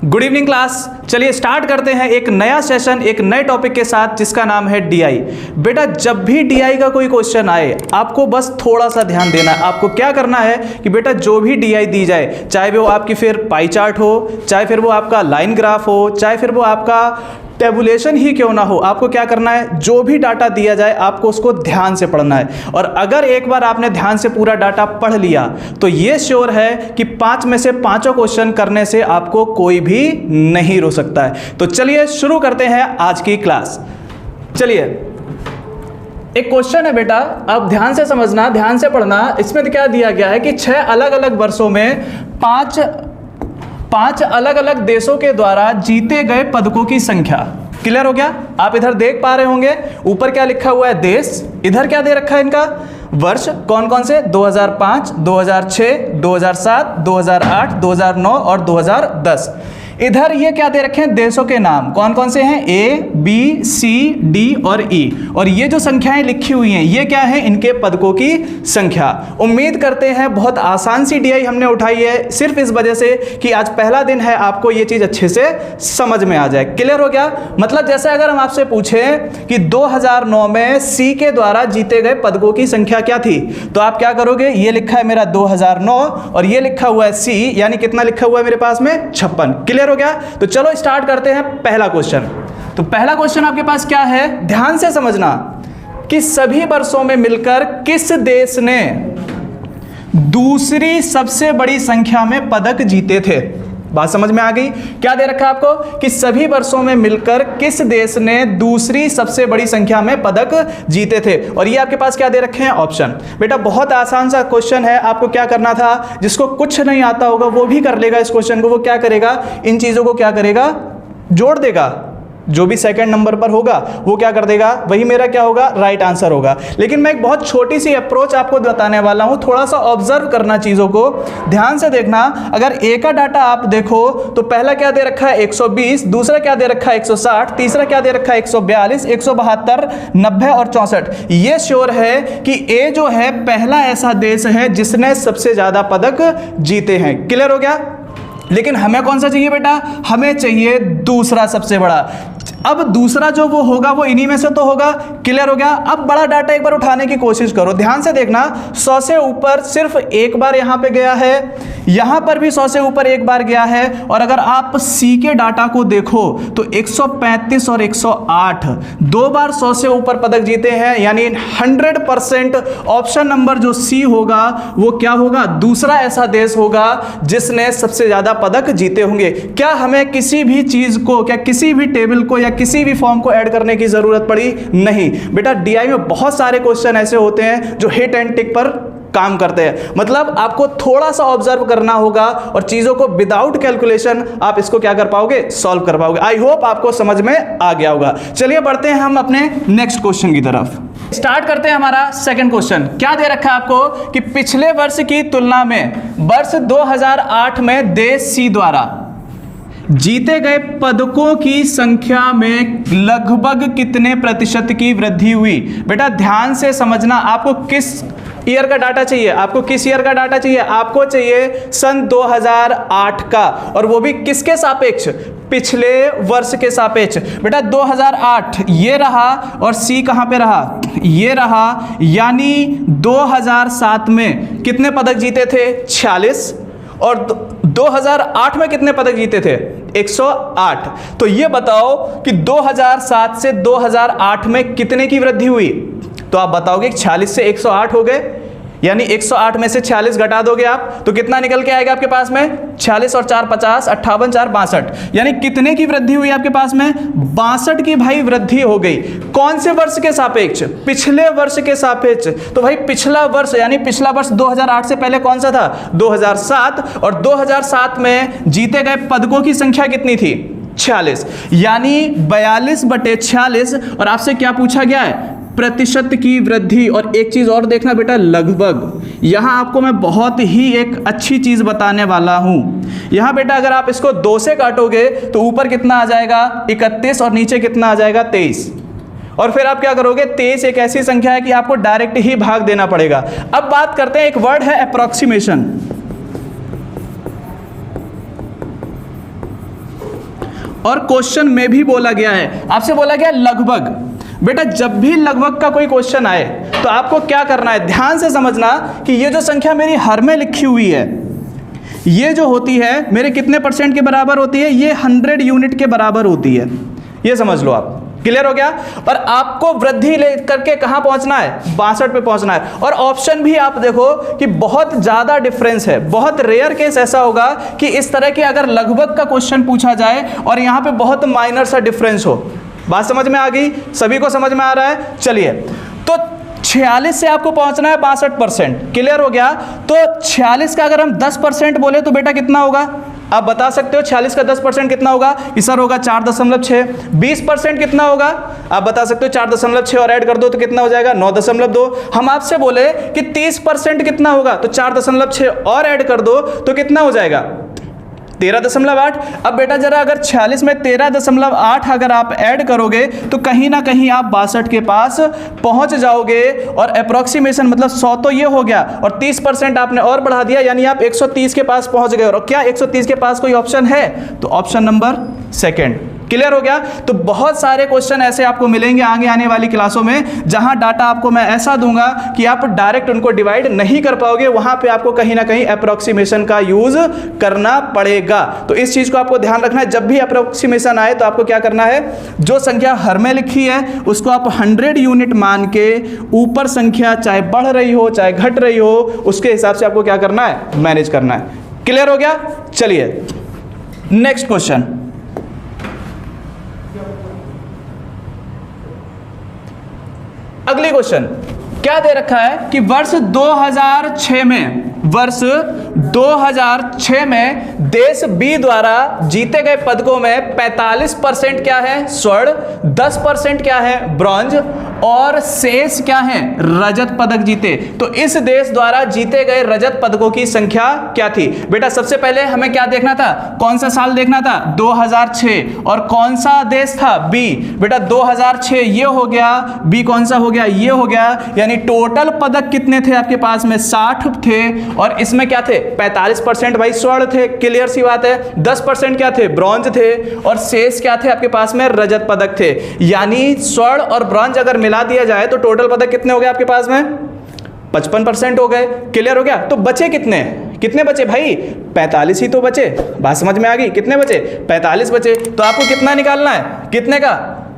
Good evening class. चलिए start करते हैं एक नया सेशन एक नए टॉपिक के साथ जिसका नाम है डीआई। बेटा जब भी डीआई का कोई क्वेश्चन आए आपको बस थोड़ा सा ध्यान देना है। आपको क्या करना है कि बेटा जो भी डीआई दी जाए, चाहे वो आपकी फिर पाई चार्ट हो, चाहे फिर वो आपका लाइन ग्राफ हो, चाहे फिर वो आपका टेबुलेशन ही क्यों ना हो, आपको क्या करना है, जो भी डाटा दिया जाए आपको उसको ध्यान से पढ़ना है। और अगर एक बार आपने ध्यान से पूरा डाटा पढ़ लिया तो ये श्योर है कि 5 में से 5 क्वेश्चन करने से आपको कोई भी नहीं रोक सकता है। तो चलिए शुरू करते हैं आज की क्लास। चलिए एक क्वेश्चन है बेटा, आप ध्यान से समझना, ध्यान से पढ़ना। इसमें क्या दिया गया है कि 6 अलग अलग वर्षों में 5 अलग अलग देशों के द्वारा जीते गए पदकों की संख्या। क्लियर हो गया? आप इधर देख पा रहे होंगे ऊपर क्या लिखा हुआ है, देश, इधर क्या दे रखा है इनका वर्ष, कौन कौन से, 2005, 2006, 2007, 2008, 2009 और 2010। इधर ये क्या दे रखे हैं, देशों के नाम, कौन कौन से हैं, ए बी सी डी और ई। और ये जो संख्याएं लिखी हुई हैं ये क्या है, इनके पदकों की संख्या। उम्मीद करते हैं बहुत आसान सी डीआई हमने उठाई है, सिर्फ इस वजह से कि आज पहला दिन है, आपको ये चीज अच्छे से समझ में आ जाए। क्लियर हो गया? मतलब जैसे अगर हम आपसे पूछें कि 2009 में सी के द्वारा जीते गए पदकों की संख्या क्या थी, तो आप क्या करोगे, ये लिखा है मेरा 2009 और ये लिखा हुआ है सी, यानी कितना लिखा हुआ है मेरे पास में, 56। क्लियर हो गया? तो चलो स्टार्ट करते हैं पहला क्वेश्चन। तो पहला क्वेश्चन आपके पास क्या है, ध्यान से समझना कि सभी वर्षों में मिलकर किस देश ने दूसरी सबसे बड़ी संख्या में पदक जीते थे। बात समझ में आ गई? क्या दे रखा है आपको कि सभी वर्षों में मिलकर किस देश ने दूसरी सबसे बड़ी संख्या में पदक जीते थे। और ये आपके पास क्या दे रखे हैं, ऑप्शन। बेटा बहुत आसान सा क्वेश्चन है, आपको क्या करना था, जिसको कुछ नहीं आता होगा वो भी कर लेगा इस क्वेश्चन को। वो क्या करेगा, इन चीजों को क्या करेगा, जोड़ देगा। जो भी सेकंड नंबर पर होगा वो क्या कर देगा, वही मेरा क्या होगा, राइट आंसर होगा। लेकिन मैं एक बहुत छोटी सी अप्रोच आपको बताने वाला हूं, थोड़ा सा ऑब्जर्व करना, चीजों को ध्यान से देखना। अगर ए का डाटा आप देखो तो पहला क्या दे रखा है 120, दूसरा क्या दे रखा है 160, तीसरा क्या दे रखा है 142, 172, 90 और 64। ये श्योर है कि ए जो है पहला ऐसा देश है जिसने सबसे ज्यादा पदक जीते हैं। क्लियर हो गया? लेकिन हमें कौन सा चाहिए बेटा, हमें चाहिए दूसरा सबसे बड़ा। अब दूसरा जो वो होगा वो इन्हीं में से तो होगा। क्लियर हो गया? अब बड़ा डाटा एक बार उठाने की कोशिश करो, ध्यान से देखना। 100 से ऊपर सिर्फ एक बार यहां पे गया है, यहां पर भी 100 से ऊपर एक बार गया है। और अगर आप सी के डाटा को देखो तो 135 और 108 दो बार 100 से ऊपर पदक जीते हैं, यानी 100% ऑप्शन नंबर जो सी होगा वो क्या होगा, दूसरा ऐसा देश होगा जिसने सबसे ज्यादा पदक जीते होंगे। क्या हमें किसी भी चीज को, क्या किसी भी टेबल को या किसी भी फॉर्म को ऐड करने की जरूरत पड़ी? नहीं बेटा, डीआई में बहुत सारे क्वेश्चन ऐसे होते हैं जो हिट एंड टिक पर काम करते हैं। मतलब आपको थोड़ा सा ऑब्जर्व करना होगा और चीजों को विदाउट कैलकुलेशन आप इसको क्या कर पाओगे, सॉल्व कर पाओगे। आई होप आपको समझ में आ गया होगा। चलिए बढ़ते हैं हम अपने नेक्स्ट क्वेश्चन की तरफ। स्टार्ट करते हैं हमारा सेकंड क्वेश्चन। क्या दे रखा है आपको कि पिछले वर्ष की तुलना में वर्ष 2008 में देश सी द्वारा जीते गए पदकों की संख्या में लगभग कितने प्रतिशत की वृद्धि हुई। बेटा ध्यान से समझना, आपको किस ईयर का डाटा चाहिए, आपको किस ईयर का डाटा चाहिए, आपको चाहिए सन 2008 का, और वो भी किसके सापेक्ष, पिछले वर्ष के सापेक्ष। बेटा 2008 ये रहा और सी कहां पे रहा, ये रहा, यानी 2007 में कितने पदक जीते थे, 46, और 2008 में कितने पदक जीते थे, 108। तो ये बताओ कि 2007 से 2008 में कितने की वृद्धि हुई। तो आप बताओगे 46 से 108 हो गए, यानी 108 में से 46 घटा दोगे आप तो कितना निकल के आएगा आपके पास में, 46 और 4 50, 58, 4 62, यानी कितने की वृद्धि हुई आपके पास में, 62 की भाई वृद्धि हो गई। कौन से वर्ष के सापेक्ष, पिछले वर्ष के सापेक्ष। तो भाई पिछला वर्ष, यानी पिछला वर्ष 2008 से पहले कौन सा था, 2007, और 2007 में जीते गए पदकों की संख्या कितनी थी, 46, यानी 42/46। और आपसे क्या पूछा गया है, प्रतिशत की वृद्धि। और एक चीज और देखना बेटा, लगभग। यहां आपको मैं बहुत ही एक अच्छी चीज बताने वाला हूं। यहां बेटा अगर आप इसको 2 से काटोगे तो ऊपर कितना आ जाएगा, 31, और नीचे कितना आ जाएगा, 23। और फिर आप क्या करोगे, 23 एक ऐसी संख्या है कि आपको डायरेक्ट ही भाग देना पड़ेगा। अब बात करते हैं, एक वर्ड है अप्रोक्सीमेशन। और क्वेश्चन में भी बोला गया है, आपसे बोला गया लगभग। बेटा जब भी लगभग का कोई क्वेश्चन आए तो आपको क्या करना है, ध्यान से समझना कि ये जो संख्या मेरी हर में लिखी हुई है, ये जो होती है मेरे कितने परसेंट के बराबर होती है, ये 100 यूनिट के बराबर होती है, ये समझ लो आप। क्लियर हो गया। पर आपको वृद्धि लेकर के कहां पहुंचना है, 62 पे पहुंचना है। और ऑप्शन भी आप देखो कि बहुत ज्यादा डिफरेंस है, बहुत रेयर केस ऐसा होगा कि इस तरह के अगर लगभग का क्वेश्चन पूछा जाए और यहां पे बहुत माइनर सा डिफरेंस हो। बात समझ में आ गई, सभी को समझ में आ रहा है। चलिए, तो 46 से आपको पहुंचना है 62%। क्लियर हो गया। तो 46 का अगर हम 10% बोले तो बेटा कितना होगा, आप बता सकते हो 46 का 10% कितना होगा, कि सर होगा 4.6। 20% कितना होगा, आप बता सकते हो 4.6 और ऐड कर दो तो कितना हो जाएगा 9.2। हम आपसे बोले कि 30% कितना होगा, तो 4.6 और ऐड कर दो तो कितना हो जाएगा 13.8। अब बेटा जरा अगर 46 में 13.8 अगर आप ऐड करोगे तो कहीं ना कहीं आप 62 के पास पहुंच जाओगे। और अप्रोक्सीमेशन मतलब 100 तो ये हो गया, और 30% आपने और बढ़ा दिया, यानी आप 130 के पास पहुंच गए। और क्या 130 के पास कोई ऑप्शन है, तो ऑप्शन नंबर सेकंड। क्लियर हो गया। तो बहुत सारे क्वेश्चन ऐसे आपको मिलेंगे आगे आने वाली क्लासों में, जहां डाटा आपको मैं ऐसा दूंगा कि आप डायरेक्ट उनको डिवाइड नहीं कर पाओगे, वहां पे आपको कहीं ना कहीं अप्रोक्सीमेशन का यूज करना पड़ेगा। तो इस चीज को आपको ध्यान रखना है, जब भी अप्रोक्सीमेशन आए तो आपको क्या करना है, जो संख्या हर में लिखी है उसको आप 100 यूनिट मान के ऊपर संख्या चाहे बढ़ रही हो चाहे घट रही हो, उसके हिसाब से आपको क्या करना है, मैनेज करना है। क्लियर हो गया। चलिए नेक्स्ट क्वेश्चन। अगली क्वेश्चन क्या दे रखा है कि वर्ष 2006 में देश बी द्वारा जीते गए पदकों में 45% क्या है स्वर्ण, 10% क्या है ब्रॉन्ज और शेष क्या है रजत पदक जीते। तो इस देश द्वारा जीते गए रजत पदकों की संख्या क्या थी। बेटा सबसे पहले हमें क्या देखना था, कौन सा साल देखना था 2006, और कौन सा देश था बी। बेटा 2006 ये हो गया, बी कौन सा हो गया, ये हो गया। यानी टोटल पदक कितने थे आपके पास में 60 थे, और इसमें क्या थे 45% भाई स्वर्ण थे, क्लियर सी बात है। 10% क्या थे ब्रॉन्ज थे, और शेष क्या थे आपके पास में रजत पदक थे। यानी स्वर्ण और ब्रॉन्ज अगर मिला दिया जाए तो टोटल पदक कितने हो गए आपके पास में 55% हो गए। क्लियर हो गया। तो बचे कितने, कितने बचे भाई 45 ही तो बचे। बात समझ में आ गई, कितने बचे 45 बचे। तो आपको कितना निकालना है, कितने का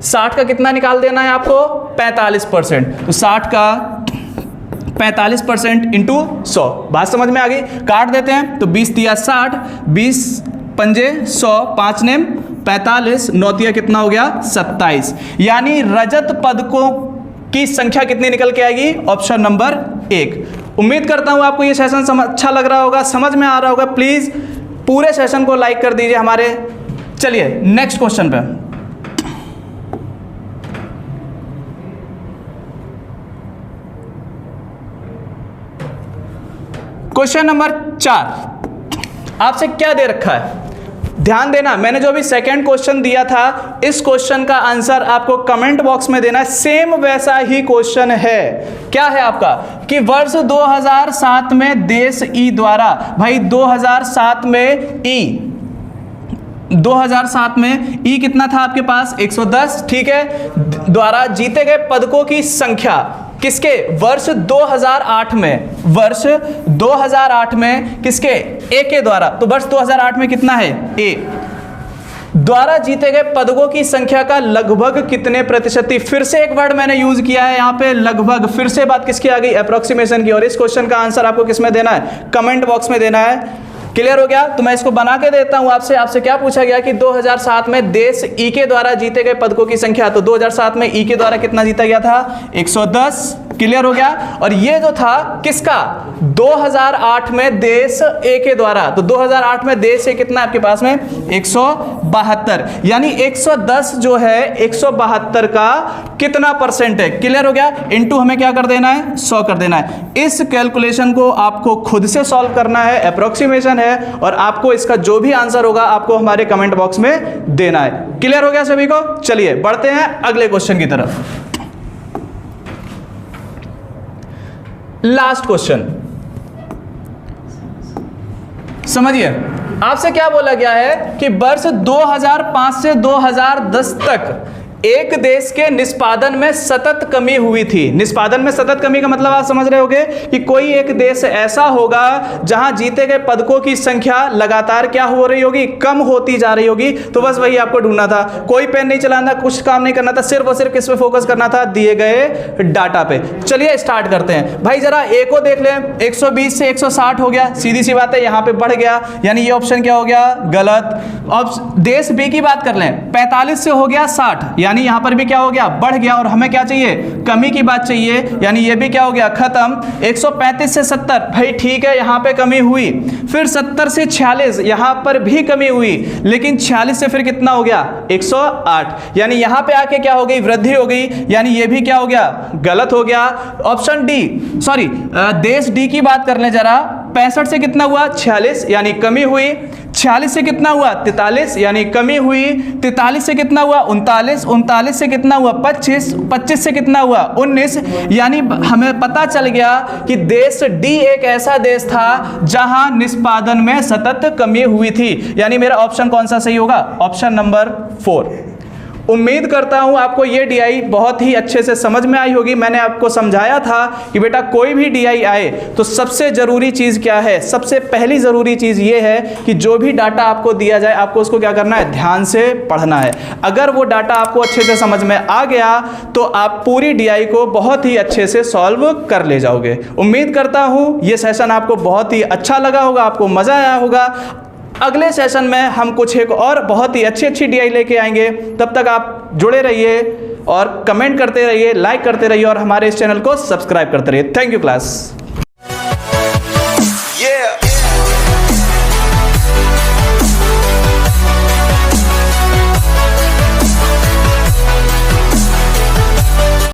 60 का कितना निकाल देना है आपको 45%। तो 60 का 45% इंटू 100। बात समझ में आ गई, काट देते हैं। तो 20 तिया 60, 20 पंजे 100, 5 नेम 45, 9 तिया कितना हो गया 27। यानी रजत पदकों की संख्या कितनी निकल के आएगी, ऑप्शन नंबर 1। उम्मीद करता हूं आपको ये सेशन अच्छा लग रहा होगा, समझ में आ रहा होगा। प्लीज पूरे सेशन को लाइक कर दीजिए हमारे। चलिए नेक्स्ट क्वेश्चन पे। क्वेश्चन नंबर 4 आपसे क्या दे रखा है, ध्यान देना। मैंने जो भी सेकंड क्वेश्चन दिया था, इस क्वेश्चन का आंसर आपको कमेंट बॉक्स में देना है। सेम वैसा ही क्वेश्चन है। क्या है आपका कि वर्ष 2007 में देश ई द्वारा, भाई 2007 में ई 2007 में ई कितना था आपके पास 110, ठीक है, द्वारा जीते गए पदकों की संख्या किसके, वर्ष 2008 में, वर्ष 2008 में किसके, ए के द्वारा। तो वर्ष 2008 में कितना है, ए द्वारा जीते गए पदकों की संख्या का लगभग कितने प्रतिशत थी। फिर से एक वर्ड मैंने यूज किया है यहाँ पे लगभग, फिर से बात किसकी आ गई, अप्रोक्सीमेशन की। और इस क्वेश्चन का आंसर आपको किसमें देना है, कमेंट बॉक्स में देना है। क्लियर हो गया। तो मैं इसको बना के देता हूं आपसे क्या पूछा गया कि 2007 में देश ई के द्वारा जीते गए पदकों की संख्या। तो 2007 में ई के द्वारा कितना जीता गया था 110। क्लियर हो गया। और ये जो था किसका 2008 में देश ए के द्वारा। तो 2008 में देश ए कितना आपके पास में 172, यानी 110 जो है 172 का कितना परसेंट है। क्लियर हो गया। इनटू हमें क्या कर देना है 100 कर देना है। इस कैलकुलेशन को आपको खुद से सॉल्व करना है, अप्रोक्सीमेशन है, और आपको इसका जो भी आंसर होगा आपको हमारे कमेंट बॉक्स में देना है। क्लियर हो गया सभी को। चलिए बढ़ते हैं अगले क्वेश्चन की तरफ। लास्ट क्वेश्चन समझिए, आपसे क्या बोला गया है कि वर्ष 2005 से 2010 तक एक देश के निष्पादन में सतत कमी हुई थी। निष्पादन में सतत कमी का मतलब आप समझ रहे होंगे कि कोई एक देश ऐसा होगा जहां जीते गए पदकों की संख्या लगातार क्या हो रही होगी, कम होती जा रही होगी। तो बस वही आपको ढूंढना था, कोई पेन नहीं चलाना, कुछ काम नहीं करना था, सिर्फ और सिर्फ किस पे फोकस करना था, दिए गए डाटा पे। चलिए स्टार्ट करते हैं भाई, जरा ए को देख लें, 120 से 160 हो गया, सीधी सी बात है, यहां पे बढ़ गया, यानी ये ऑप्शन क्या हो गया, गलत। अब देश बी की बात कर लें, 45 से हो गया 60, यानी यहां पर भी क्या हो गया, बढ़ गया, और हमें क्या चाहिए, कमी की बात चाहिए, यानी ये भी क्या हो गया, खत्म। 135 से 70, भाई ठीक है, यहां पे कमी हुई। फिर 70 से 46, यहां पर भी कमी हुई, लेकिन 46 से फिर कितना हो गया, 108, यानी यहां पे आके क्या हो गई, वृद्धि हो गई, यानी ये भी क्या हो गया, गलत हो गया। ऑप्शन डी, सॉरी देश डी की बात कर ले जरा, 65 से कितना हुआ, 46, यानी कमी हुई। 46 से कितना हुआ, 43, यानी कमी हुई। 43 से कितना हुआ, 39, 39 से कितना हुआ, 25, 25 से कितना हुआ, 19, यानी हमें पता चल गया कि देश डी एक ऐसा देश था जहां निष्पादन में सतत कमी हुई थी, यानी मेरा ऑप्शन कौन सा सही होगा, ऑप्शन नंबर 4। उम्मीद करता हूं आपको ये डीआई बहुत ही अच्छे से समझ में आई होगी। मैंने आपको समझाया था कि बेटा कोई भी डीआई आए तो सबसे ज़रूरी चीज़ क्या है, सबसे पहली ज़रूरी चीज़ ये है कि जो भी डाटा आपको दिया जाए आपको उसको क्या करना है, ध्यान से पढ़ना है। अगर वो डाटा आपको अच्छे से समझ में आ गया तो आप पूरी डीआई को बहुत ही अच्छे से सॉल्व कर ले जाओगे। उम्मीद करता हूँ ये सेशन आपको बहुत ही अच्छा लगा होगा, आपको मज़ा आया होगा। अगले सेशन में हम कुछ एक और बहुत ही अच्छी डीआई लेके आएंगे। तब तक आप जुड़े रहिए और कमेंट करते रहिए, लाइक करते रहिए और हमारे इस चैनल को सब्सक्राइब करते रहिए। Thank you class.